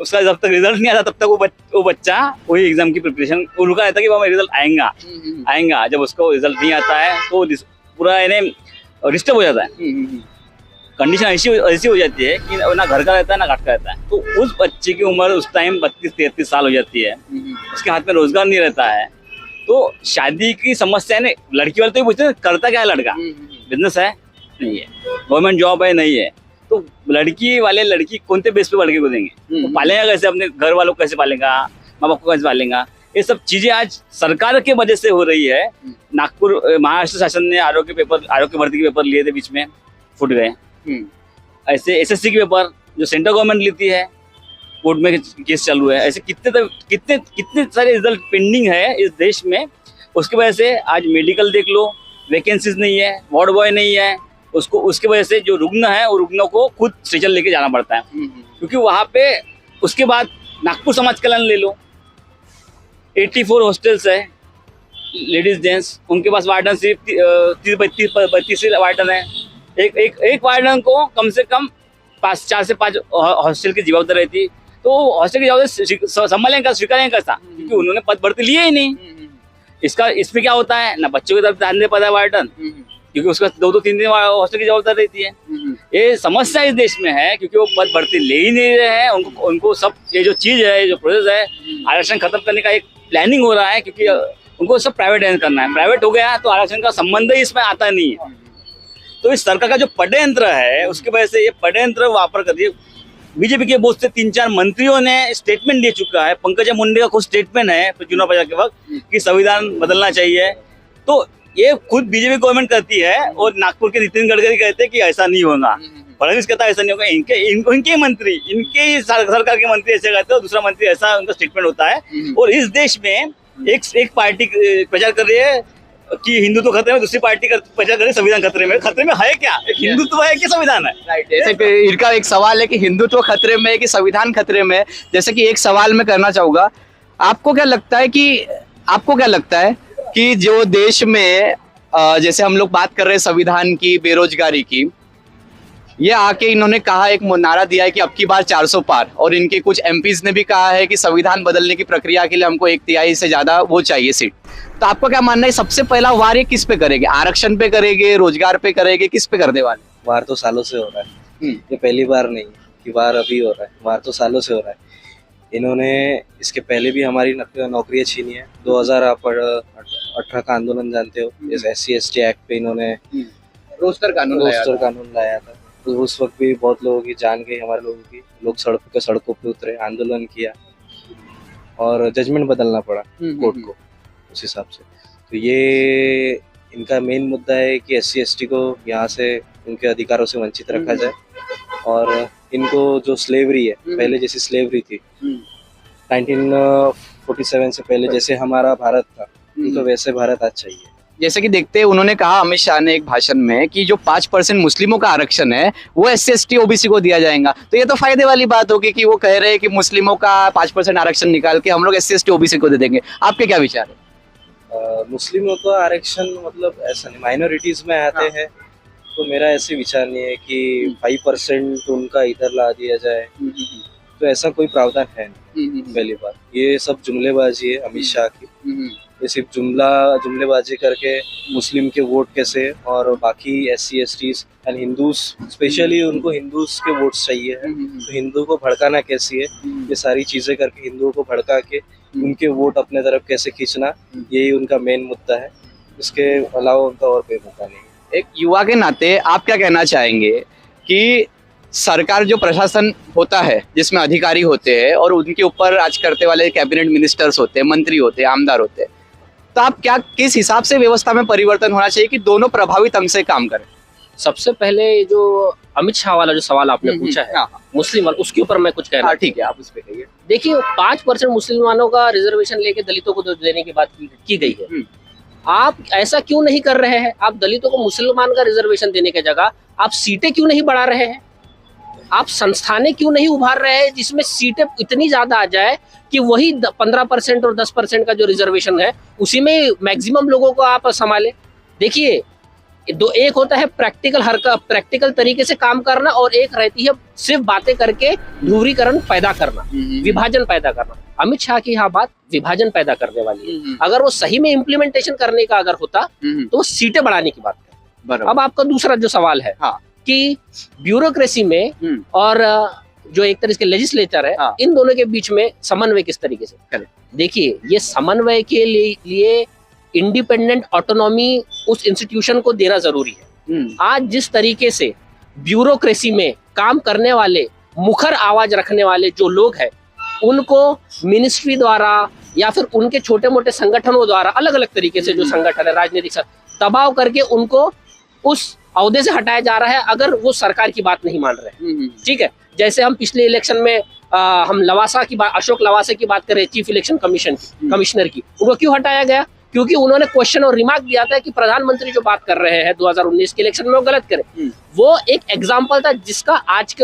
उसका जब तक रिजल्ट नहीं आता तब तक वो बच्चा वही एग्जाम की प्रिपरेशन रुका रहता है कि वहाँ रिजल्ट आएगा। जब उसको रिजल्ट नहीं आता है तो पूरा इन्हें डिस्टर्ब हो जाता है। कंडीशन ऐसी हो जाती है कि ना घर का रहता है ना घाट का रहता है। तो उस बच्चे की उम्र उस टाइम 32-33 साल हो जाती है, उसके हाथ में रोजगार नहीं रहता है। तो शादी की समस्या है, लड़की वाले तो ये पूछते हैं करता क्या है लड़का, बिजनेस है नहीं है, गवर्नमेंट जॉब है नहीं है, तो लड़की वाले लड़की कौन से बेस पे लड़के को देंगे? तो पालेगा कैसे, अपने घर वालों को कैसे पालेगा, माँ बाप को कैसे पालेगा? ये सब चीजें आज सरकार के वजह से हो रही है। नागपुर महाराष्ट्र शासन ने आरोग्य भर्ती के पेपर लिए थे, बीच में फूट गए। ऐसे एसएससी के पेपर जो सेंट्रल गवर्नमेंट लेती है, कोर्ट में केस चालू है। ऐसे कितने सारे रिजल्ट पेंडिंग है इस देश में। उसकी वजह से आज मेडिकल देख लो, वैकेंसीज नहीं है, वार्ड बॉय नहीं है, उसकी वजह से जो रुग्ण है वो रुग्णों को खुद स्ट्रेचर लेके जाना पड़ता है। क्योंकि वहाँ पे उसके बाद नागपुर समाज कल्याण ले लो, 84 हॉस्टल्स है लेडीज जेंट्स, उनके पास वार्डन सिर्फ 32 वार्डन है। एक वार्डन को कम से कम 4 से 5 हॉस्टल की जवाबदारी रहती, तो हॉस्टल की जवाबदारी संभालेंगे स्वीकारेंगे कैसा, क्योंकि उन्होंने पद भर्ती लिए ही नहीं। इसमें क्या होता है ना, बच्चों की तरफ ध्यान दे पाता है वार्डन, क्योंकि उसका 2-3 दिन हॉस्टल की जवाबदारी रहती है। ये समस्या इस देश में है क्योंकि वो पद भर्ती ले ही नहीं रहे हैं। उनको सब ये जो चीज है, जो प्रोसेस है, आरक्षण खत्म करने का एक प्लानिंग हो रहा है, क्योंकि उनको सब प्राइवेटाइज करना है। प्राइवेट हो गया तो आरक्षण का संबंध ही इसमें आता नहीं है। तो इस सरकार का जो षड्यंत्र है, उसकी वजह से ये षड्यंत्र वापर कर दिए। बीजेपी के बहुत से 3-4 मंत्रियों ने स्टेटमेंट दे चुका है। पंकजा मुंडे का खुद स्टेटमेंट है चुनाव प्रचार के वक्त कि संविधान बदलना चाहिए। तो ये खुद बीजेपी गवर्नमेंट करती है, और नागपुर के नितिन गडकरी कहते हैं कि ऐसा नहीं होगा, फडणवीस कहता है ऐसा नहीं होगा। इनके मंत्री, इनके सरकार के मंत्री ऐसे कहते हैं, दूसरा मंत्री ऐसा उनका स्टेटमेंट होता है। और इस देश में एक पार्टी प्रचार कर रही है कि हिंदुत्व खतरे में, दूसरी पार्टी प्रचार कर रही है संविधान खतरे में। खतरे में है क्या? एक हिंदुत्व है कि संविधान है? राइट। जैसे इनका एक सवाल है कि हिंदुत्व खतरे में है कि संविधान खतरे में है। जैसे कि एक सवाल मैं करना चाहूंगा, आपको क्या लगता है कि जो देश में जैसे हम लोग बात कर रहे हैं संविधान की, बेरोजगारी की, ये आके इन्होंने कहा, एक नारा दिया है कि अब की बार 400 पार, और इनके कुछ एमपीज ने भी कहा है कि संविधान बदलने की प्रक्रिया के लिए हमको 1/3 से ज्यादा वो चाहिए सीट। तो आपका क्या मानना है, सबसे पहला वार ये किस पे करेंगे? आरक्षण पे करेंगे, रोजगार पे करेंगे, किस पे करने वाले? वार तो सालों से हो रहा है, ये पहली बार नहीं है कि वार अभी हो रहा है, वार तो सालों से हो रहा है। इन्होंने इसके पहले भी हमारी नौकरियां छीनी है। 2018 का आंदोलन जानते हो, जैसे SC ST एक्ट पे इन्होंने रोस्टर कानून लाया था। तो उस वक्त भी बहुत लोगों की जान गई, हमारे लोगों की। लोग सड़कों पे उतरे, आंदोलन किया और जजमेंट बदलना पड़ा कोर्ट को उस हिसाब से। तो ये इनका मेन मुद्दा है कि SC ST को यहाँ से उनके अधिकारों से वंचित रखा जाए, और इनको जो स्लेवरी है, पहले जैसी स्लेवरी थी 1947 से पहले जैसे हमारा भारत था, इनको वैसे भारत आज चाहिए। जैसे कि देखते हैं, उन्होंने कहा अमित शाह ने एक भाषण में कि जो 5% मुस्लिमों का आरक्षण है वो SC ST OBC को दिया जाएगा। तो ये तो फायदे वाली बात होगी कि वो कह रहे हैं कि मुस्लिमों का 5% आरक्षण निकाल के हम लोग SC ST OBC को दे देंगे। आपके क्या विचार है? मुस्लिमों का आरक्षण मतलब ऐसा नहीं, माइनॉरिटीज में आते हैं, तो मेरा ऐसे विचार नहीं है कि 5% उनका इधर ला दिया जाए, तो ऐसा कोई प्रावधान है नहीं। पहली बात, ये सब जुमलेबाजी है अमित शाह की। ये सिर्फ जुमलेबाजी करके मुस्लिम के वोट कैसे, और बाकी SC STs and Hindus, specially उनको हिंदूज के वोट्स चाहिए है, तो हिंदू को भड़काना कैसी है, ये सारी चीजें करके हिंदुओं को भड़का के उनके वोट अपने तरफ कैसे खींचना, यही उनका मेन मुद्दा है। इसके अलावा उनका और कोई मुद्दा नहीं है। एक युवा के नाते आप क्या कहना चाहेंगे कि सरकार, जो प्रशासन होता है जिसमें अधिकारी होते हैं और उनके ऊपर राज करते वाले कैबिनेट मिनिस्टर्स होते हैं, मंत्री होते हैं, आमदार होते हैं, तो आप क्या, किस हिसाब से व्यवस्था में परिवर्तन होना चाहिए कि दोनों प्रभावी ढंग से काम करें? सबसे पहले जो अमित शाह वाला जो सवाल आपने पूछा है मुस्लिम वाला, उसके ऊपर मैं कुछ कह रहा हूँ। ठीक है, आप उस पे कहिए। देखिए, 5% मुसलमानों का रिजर्वेशन लेके दलितों को देने की बात की गई है। आप ऐसा क्यों नहीं कर रहे हैं? आप दलितों को मुसलमान का रिजर्वेशन देने की जगह आप सीटें क्यों नहीं बढ़ा रहे हैं? आप संस्थानें क्यों नहीं उभार रहे हैं जिसमें सीटें इतनी ज्यादा आ जाए कि वही 15% और 10% का जो रिजर्वेशन है उसी में मैक्सिमम लोगों को आप संभाले। देखिए, एक होता है प्रैक्टिकल तरीके से काम करना, और एक रहती है सिर्फ बातें करके ध्रुवीकरण पैदा करना, विभाजन पैदा करना। अमित शाह की यहाँ बात विभाजन पैदा करने वाली है। अगर वो सही में इम्प्लीमेंटेशन करने का अगर होता तो वो सीटें बढ़ाने की बात करता। अब आपका दूसरा जो सवाल है कि ब्यूरोक्रेसी में और जो एक तरह के लेजिस्लेचर है, इन दोनों के बीच में समन्वय किस तरीके से करें। देखिए, ये समन्वय के लिए इंडिपेंडेंट ऑटोनॉमी उस इंस्टीट्यूशन को देना जरूरी है। आज जिस तरीके से ब्यूरोक्रेसी में काम करने वाले, मुखर आवाज रखने वाले जो लोग हैं, उनको मिनिस्ट्री द्वारा या फिर उनके छोटे मोटे संगठनों द्वारा, अलग अलग तरीके से जो संगठन है राजनीतिक दबाव करके उनको उस अहदे से हटाया जा रहा है, अगर वो सरकार की बात नहीं मान रहे। ठीक है, जैसे हम पिछले इलेक्शन में हम लवासा की बात, अशोक लवासा की बात करें, चीफ इलेक्शन कमिश्नर की, उनको क्यों हटाया गया? क्योंकि उन्होंने क्वेश्चन और रिमार्क दिया था कि प्रधानमंत्री जो बात कर रहे हैं 2019 के इलेक्शन में वो गलत करें। वो एक एग्जाम्पल था जिसका आज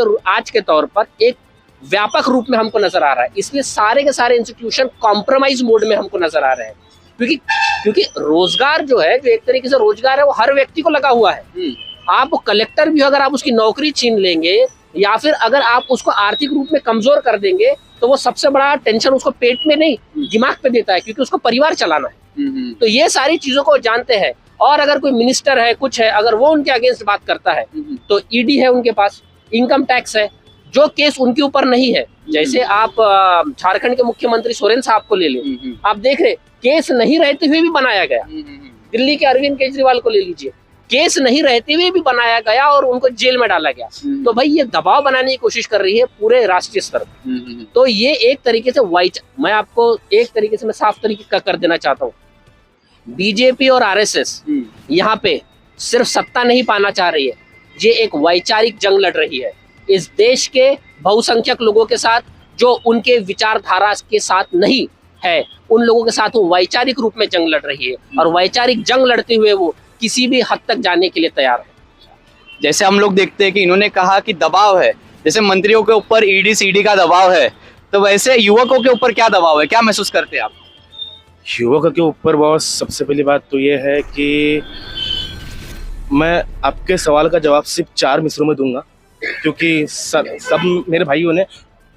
के तौर पर एक व्यापक रूप में हमको नजर आ रहा है। इसलिए सारे के सारे इंस्टीट्यूशन कॉम्प्रोमाइज मोड में हमको नजर आ रहे हैं, क्योंकि रोजगार जो है, जो एक तरीके से रोजगार है, वो हर व्यक्ति को लगा हुआ है। आप कलेक्टर भी अगर आप उसकी नौकरी छीन लेंगे या फिर अगर आप उसको आर्थिक रूप में कमजोर कर देंगे, तो वो सबसे बड़ा टेंशन उसको पेट में नहीं दिमाग पे देता है, क्योंकि उसको परिवार चलाना है। तो ये सारी चीजों को जानते हैं। और अगर कोई मिनिस्टर है, कुछ है, अगर वो उनके अगेंस्ट बात करता है, तो ईडी है उनके पास, इनकम टैक्स है, जो केस उनके ऊपर नहीं है। जैसे आप झारखंड के मुख्यमंत्री सोरेन साहब को ले लें, आप देख रहे केस नहीं रहते हुए भी बनाया गया। दिल्ली के अरविंद केजरीवाल को ले लीजिए, केस नहीं रहते हुए भी बनाया गया और उनको जेल में डाला गया। तो भाई, ये दबाव बनाने की कोशिश कर रही है पूरे राष्ट्रीय स्तर पर। तो ये एक तरीके से मैं आपको एक तरीके से मैं साफ तरीके का कर देना चाहता हूँ, बीजेपी और आरएसएस यहाँ पे सिर्फ सत्ता नहीं पाना चाह रही है, ये एक वैचारिक जंग लड़ रही है इस देश के बहुसंख्यक लोगों के साथ, जो उनके विचारधारा के साथ नहीं है, उन लोगों के साथ वो वैचारिक रूप में जंग लड़ रही है। और वैचारिक जंग लड़ते हुए वो किसी भी हद तक जाने के लिए तैयार है। जैसे हम लोग देखते हैं कि इन्होंने कहा कि दबाव है, जैसे मंत्रियों के ऊपर ईडी सीडी का दबाव है, तो वैसे युवकों के ऊपर क्या दबाव है, क्या महसूस करते हैं आप? युवकों के ऊपर बहुत, सबसे पहली बात तो ये है कि मैं आपके सवाल का जवाब सिर्फ 4 मिसरों में दूंगा। क्योंकि सब मेरे भाइयों ने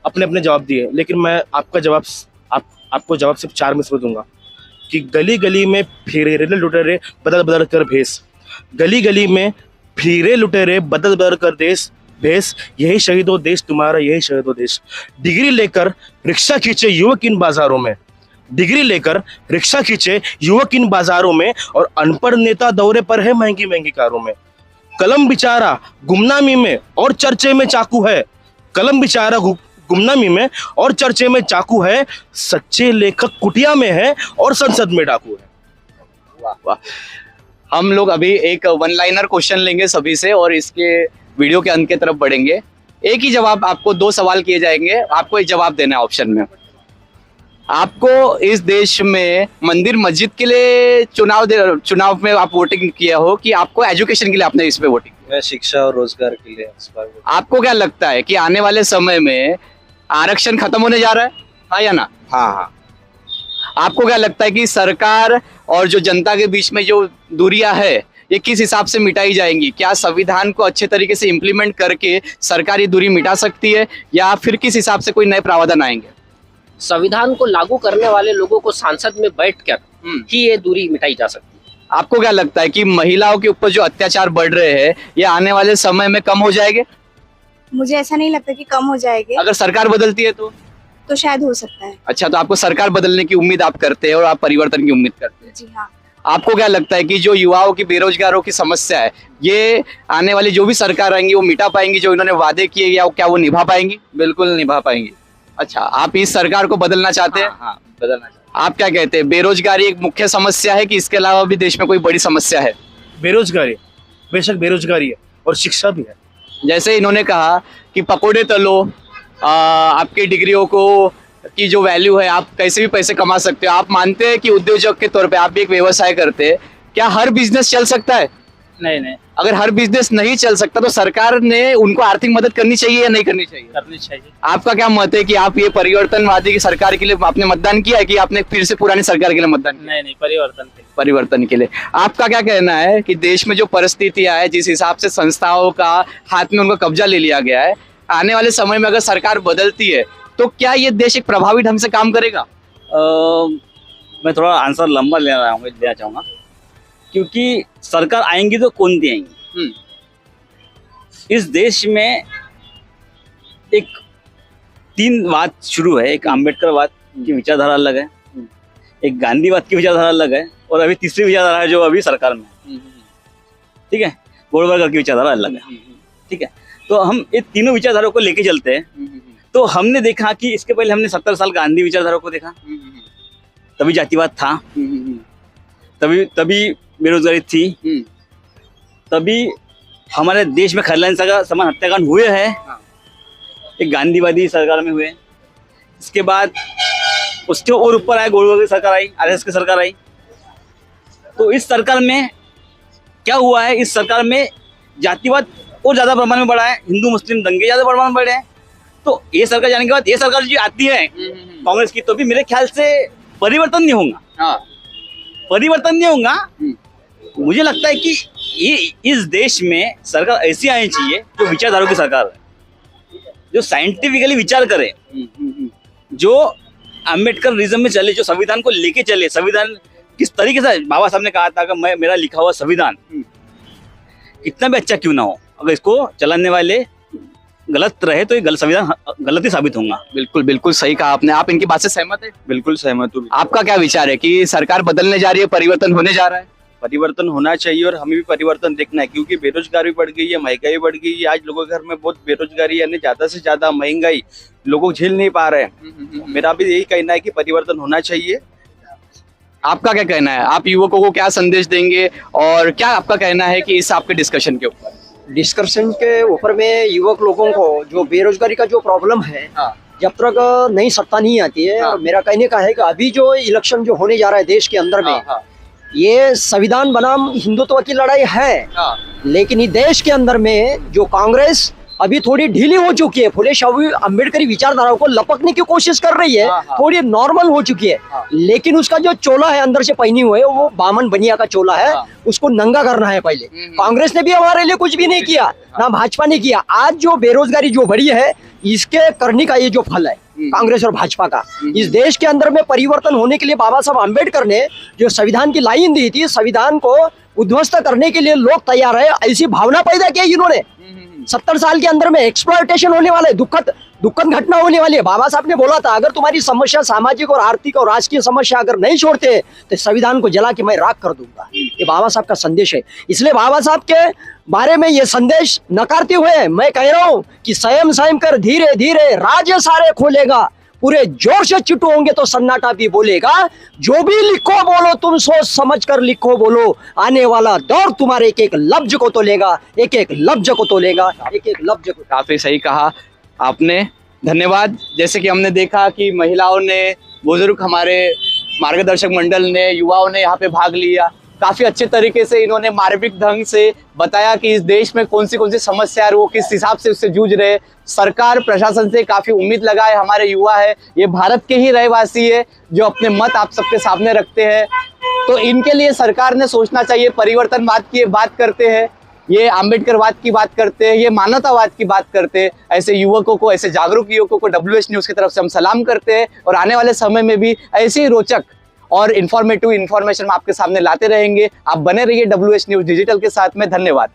अपने अपने जवाब दिए, लेकिन मैं आपको जवाब सिर्फ 4 मिसरों दूंगा कि गली गली में फिरे लुटेरे बदल बदल कर भेस, गली गली में फिरे लुटेरे बदल बदल कर भेस, यही शहीद हो देश तुम्हारा, यही शहीद हो देश। डिग्री लेकर रिक्शा खींचे युवक इन बाजारों में, डिग्री लेकर रिक्शा खींचे युवक इन बाजारों में, और अनपढ़ नेता दौरे पर है महंगी महंगी कारों में। कलम बिचारा गुमनामी में और चर्चे में चाकू है, कलम बिचारा गुमनामी में और चर्चे में चाकू है, सच्चे लेखक कुटिया में है और संसद में डाकू है। वाह वाह। हम लोग अभी एक वन लाइनर क्वेश्चन लेंगे सभी से और इसके वीडियो के अंत की तरफ बढ़ेंगे। एक ही जवाब, आपको 2 सवाल किए जाएंगे, आपको एक जवाब देना है ऑप्शन में। आपको इस देश में मंदिर मस्जिद के लिए चुनाव में आप वोटिंग किया हो कि आपको एजुकेशन के लिए आपने इस पे वोटिंग? मैं शिक्षा और रोजगार के लिए इस बार आपको क्या लगता है कि आने वाले समय में आरक्षण खत्म होने जा रहा है, हाँ या ना? हाँ। आपको क्या लगता है कि सरकार और जो जनता के बीच में जो दूरियां है ये किस हिसाब से मिटाई जाएंगी? क्या संविधान को अच्छे तरीके से इम्प्लीमेंट करके सरकार ये दूरी मिटा सकती है, या फिर किस हिसाब से कोई नए प्रावधान आएंगे? संविधान को लागू करने वाले लोगों को संसद में बैठकर ही ये दूरी मिटाई जा सकती है। आपको क्या लगता है कि महिलाओं के ऊपर जो अत्याचार बढ़ रहे हैं ये आने वाले समय में कम हो जाएंगे? मुझे ऐसा नहीं लगता कि कम हो जाएंगे। अगर सरकार बदलती है तो शायद हो सकता है। अच्छा, तो आपको सरकार बदलने की उम्मीद आप करते हैं और आप परिवर्तन की उम्मीद करते हैं? जी हाँ। आपको क्या लगता है कि जो युवाओं की, बेरोजगारों की समस्या है ये आने वाली जो भी सरकार आएंगी वो मिटा पाएंगी? जो इन्होंने वादे किए या क्या वो निभा पाएंगी? बिल्कुल निभा पाएंगी। अच्छा, आप इस सरकार को बदलना चाहते हैं? हाँ, बदलना चाहते हैं। आप क्या कहते हैं, बेरोजगारी एक मुख्य समस्या है कि इसके अलावा भी देश में कोई बड़ी समस्या है? बेरोजगारी, बेशक बेरोजगारी है और शिक्षा भी है। जैसे इन्होंने कहा कि पकोड़े तलो, आपकी डिग्रियों को की जो वैल्यू है, आप कैसे भी पैसे कमा सकते हो। आप मानते हैं कि उद्योजक के तौर पे आप भी एक व्यवसाय करते हैं, क्या हर बिजनेस चल सकता है? नहीं। अगर हर बिजनेस नहीं चल सकता तो सरकार ने उनको आर्थिक मदद करनी चाहिए या नहीं करनी चाहिए? करनी चाहिए। आपका क्या मत है कि आप ये परिवर्तनवादी की सरकार के लिए आपने मतदान किया है कि आपने फिर से पुरानी सरकार के लिए मतदान किया? नहीं, परिवर्तन के लिए। आपका क्या कहना है कि देश में जो परिस्थितियां है, जिस हिसाब से संस्थाओं का हाथ में उनका कब्जा ले लिया गया है, आने वाले समय में अगर सरकार बदलती है तो क्या ये देश एक प्रभावी ढंग से काम करेगा? मैं थोड़ा आंसर लंबा लेना चाहूँगा, क्योंकि सरकार आएंगी तो कौन दी आएंगी। इस देश में एक 3 बात शुरू है। एक अम्बेडकरवाद की विचारधारा अलग है, एक गांधीवाद की विचारधारा अलग है, और अभी तीसरी विचारधारा है जो अभी सरकार में है। ठीक है, गोलवर्कर की विचारधारा अलग है। ठीक है, तो हम ये तीनों विचारधारा को लेके चलते हैं। तो हमने देखा कि इसके पहले हमने 70 साल गांधी विचारधारा को देखा, तभी जातिवाद था, तभी बेरोजगारी थी, तभी हमारे देश में खालिस्तान का समान हत्याकांड हुए हैं। एक गांधीवादी सरकार में हुए, इसके बाद उसके और ऊपर आए गोलवर्कर की सरकार आई, आरएसएस की सरकार आई। तो इस सरकार में क्या हुआ है, इस सरकार में जातिवाद और ज्यादा प्रमाण में बढ़ा है, हिंदू मुस्लिम दंगे ज्यादा प्रमाण में बढ़े हैं। तो ये सरकार जाने के बाद ये सरकार जो आती है कांग्रेस की, तो भी मेरे ख्याल से परिवर्तन नहीं होगा। परिवर्तन नहीं होगा। मुझे लगता है कि ये इस देश में सरकार ऐसी आनी चाहिए जो विचारधारा की सरकार है, जो साइंटिफिकली विचार करे, जो अम्बेडकरिज्म में चले, जो संविधान को लेके चले। संविधान किस तरीके से, बाबा साहब ने कहा था कि मेरा लिखा हुआ संविधान कितना भी अच्छा क्यों ना हो, अगर इसको चलाने वाले गलत रहे तो ये संविधान गलत ही साबित होगा। बिल्कुल बिल्कुल सही कहा आपने। आप इनकी बात से सहमत है? बिल्कुल सहमत हूँ। आपका क्या विचार है कि सरकार बदलने जा रही है, परिवर्तन होने जा रहा है? परिवर्तन होना चाहिए और हमें भी परिवर्तन देखना है, क्योंकि बेरोजगारी बढ़ गई है, महंगाई बढ़ गई है। आज लोगों के घर में बहुत बेरोजगारी, यानी ज्यादा से ज्यादा महंगाई लोग झेल नहीं पा रहे हैं। मेरा भी यही कहना है कि परिवर्तन होना चाहिए। आपका क्या कहना है? आप युवकों को क्या संदेश देंगे और क्या आपका कहना है कि इस आपके डिस्कशन के ऊपर? डिस्कशन के ऊपर में युवक लोगों को जो बेरोजगारी का जो प्रॉब्लम है, जब तक नई सत्ता नहीं आती है, और मेरा कहने का है कि अभी जो इलेक्शन जो होने जा रहा है देश के अंदर में, ये संविधान बनाम हिंदुत्व की लड़ाई है। लेकिन इस देश के अंदर में जो कांग्रेस अभी थोड़ी ढीली हो चुकी है, फुले शाहू अम्बेडकरी विचारधाराओं को लपकने की कोशिश कर रही है, थोड़ी नॉर्मल हो चुकी है। लेकिन उसका जो चोला है अंदर से पहनी हुई है वो बामन बनिया का चोला है, उसको नंगा करना है पहले। कांग्रेस ने भी हमारे लिए कुछ भी नहीं किया, ना भाजपा ने किया। आज जो बेरोजगारी जो बढ़ी है इसके करने का ये जो फल है कांग्रेस और भाजपा का। इस देश के अंदर में परिवर्तन होने के लिए बाबा साहब अम्बेडकर ने जो संविधान की लाइन दी थी, संविधान को उद्ध्वस्त करने के लिए लोग तैयार है, ऐसी भावना पैदा की इन्होंने। 70 साल के अंदर में एक्सप्लॉयटेशन होने वाला है, दुखद घटना होने वाली है। बाबा साहब ने बोला था अगर तुम्हारी समस्या सामाजिक और आर्थिक और राजकीय समस्या अगर नहीं छोड़ते तो संविधान को जला के मैं राख कर दूंगा। ये बाबा साहब का संदेश है। इसलिए बाबा साहब के बारे में ये संदेश नकारते हुए मैं कह रहा हूँ कि संयम कर धीरे धीरे राज्य सारे खोलेगा, पूरे जोर से चिट्टू होंगे तो सन्नाटा भी बोलेगा। जो भी लिखो बोलो तुम सोच समझ कर लिखो बोलो, आने वाला दौर तुम्हारे एक एक लफ्ज को तोलेगा, एक एक लफ्ज को तोलेगा, एक एक लफ्ज को। काफी सही कहा आपने, धन्यवाद। जैसे कि हमने देखा कि महिलाओं ने, बुजुर्ग हमारे मार्गदर्शक मंडल ने, युवाओं ने यहाँ पे भाग लिया। काफी अच्छे तरीके से इन्होंने मार्मिक ढंग से बताया कि इस देश में कौन सी समस्या है, वो किस हिसाब से उससे जूझ रहे। सरकार प्रशासन से काफी उम्मीद लगाए, हमारे युवा है, ये भारत के ही रहवासी है जो अपने मत आप सबके सामने रखते हैं। तो इनके लिए सरकार ने सोचना चाहिए। परिवर्तनवाद की बात करते हैं, ये आम्बेडकरवाद की बात करते हैं, ये मानवतावाद की बात करते हैं। ऐसे युवकों को, ऐसे जागरूक युवकों को WH न्यूज़ की तरफ से हम सलाम करते हैं और आने वाले समय में भी ऐसे ही रोचक और इन्फॉर्मेटिव इन्फॉर्मेशन आपके सामने लाते रहेंगे। आप बने रहिए WH न्यूज़ डिजिटल के साथ में। धन्यवाद।